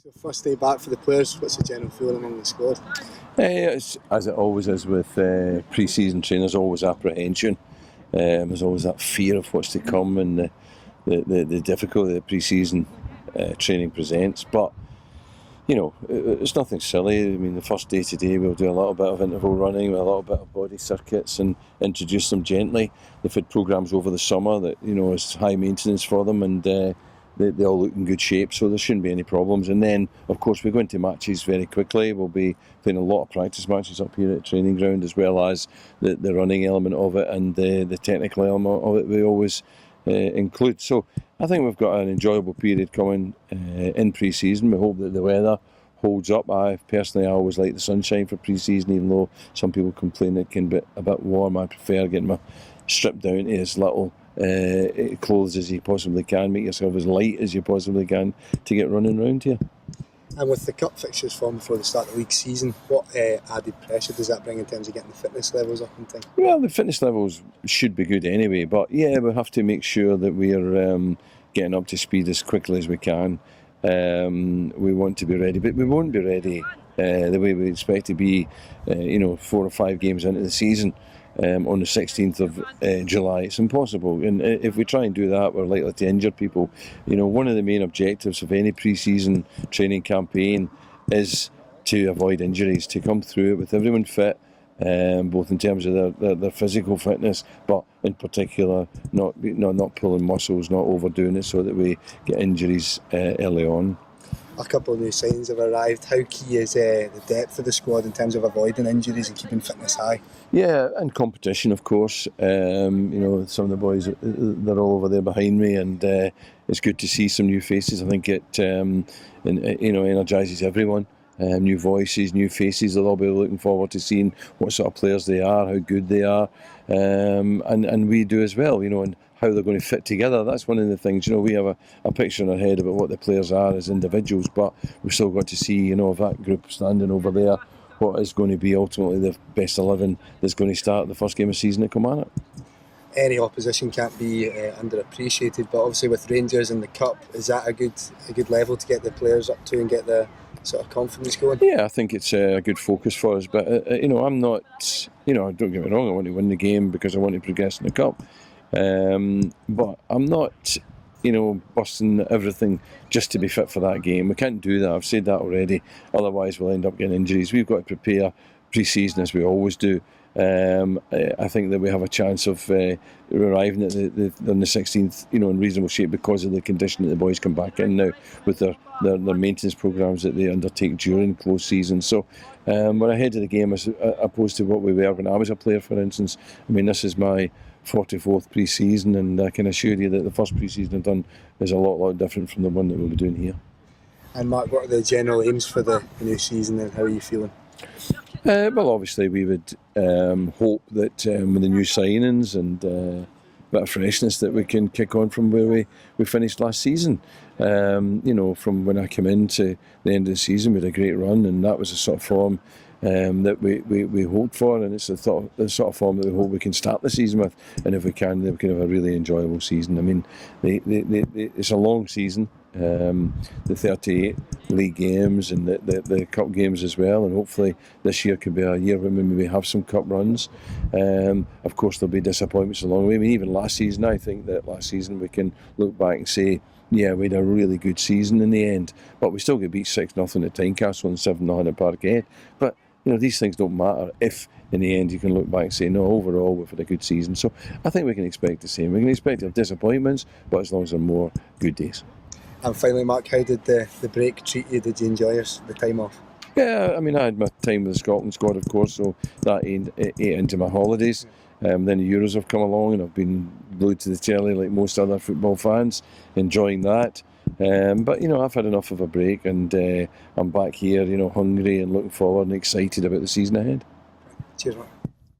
So first day back for the players, what's the general feeling among the squad? It's, as it always is with pre-season training, there's always apprehension. There's always that fear of what's to come and the difficulty that pre-season training presents. But, you know, it's nothing silly. I mean, the first day today we'll do a little bit of interval running, a little bit of body circuits and introduce them gently. They've had programmes over the summer that, you know, is high maintenance for them, and they all look in good shape, so there shouldn't be any problems. And then, of course, we go into matches very quickly. We'll be playing a lot of practice matches up here at the training ground, as well as the running element of it and the technical element of it we always include. So I think we've got an enjoyable period coming in pre-season. We hope that the weather holds up. I always like the sunshine for pre-season, even though some people complain it can be a bit warm. I prefer getting my stripped down to as little clothes as you possibly can, make yourself as light as you possibly can to get running around here. And with the cup fixtures formed before the start of the league season, what added pressure does that bring in terms of getting the fitness levels up and things? Well, the fitness levels should be good anyway, but yeah, we have to make sure that we are getting up to speed as quickly as we can. We want to be ready, but we won't be ready the way we expect to be 4 or 5 games into the season. On the 16th of July. It's impossible, and if we try and do that, we're likely to injure people. You know, one of the main objectives of any pre-season training campaign is to avoid injuries, to come through it with everyone fit, both in terms of their physical fitness, but in particular not pulling muscles, not overdoing it, so that we get injuries early on. A couple of new signings have arrived. How key is the depth of the squad in terms of avoiding injuries and keeping fitness high? Yeah, and competition, of course. Some of the boys, they're all over there behind me, and it's good to see some new faces. I think it energises everyone. New voices, new faces. They'll all be looking forward to seeing what sort of players they are, how good they are, and we do as well. And how they're going to fit together. That's one of the things. We have a picture in our head about what the players are as individuals, but we've still got to see, that group standing over there, what is going to be ultimately the best 11 that's going to start the first game of season at Kilmarnock. Any opposition can't be underappreciated, but obviously with Rangers in the Cup, is that a good level to get the players up to and get the sort of confidence going? Yeah, I think it's a good focus for us, but I'm not, don't get me wrong, I want to win the game because I want to progress in the Cup. But I'm not, busting everything just to be fit for that game. We can't do that. I've said that already. Otherwise, we'll end up getting injuries. We've got to prepare pre-season as we always do. I think that we have a chance of arriving at on the 16th, in reasonable shape because of the condition that the boys come back in now with their maintenance programmes that they undertake during close season. So we're ahead of the game as opposed to what we were when I was a player, for instance. I mean, this is my 44th pre-season, and I can assure you that the first pre-season I've done is a lot different from the one that we'll be doing here. And Mark, what are the general aims for the new season, and how are you feeling? Well, obviously we would hope that with the new signings and a bit of freshness that we can kick on from where we finished last season. From when I came in to the end of the season, we had a great run, and that was the sort of form that we hoped for, and it's the sort of form that we hope we can start the season with, and if we can, then we can have a really enjoyable season. I mean, it's a long season, the 38 league games and the cup games as well, and hopefully this year could be a year when we maybe have some cup runs. Of course, there'll be disappointments along the way. I mean, even last season, I think that last season we can look back and say, yeah, we had a really good season in the end, but we still get beat 6-0 at Tynecastle and 7-0 at Parkhead. But these things don't matter if in the end you can look back and say, no, overall we've had a good season. So I think we can expect the same. We can expect to have disappointments, but as long as there are more good days. And finally, Mark, how did the break treat you? Did you enjoy the time off? Yeah, I mean, I had my time with the Scotland squad, of course, so that ate into my holidays. Then the Euros have come along, and I've been glued to the telly like most other football fans, enjoying that. But I've had enough of a break, and I'm back here, hungry and looking forward and excited about the season ahead. Cheers, Mark.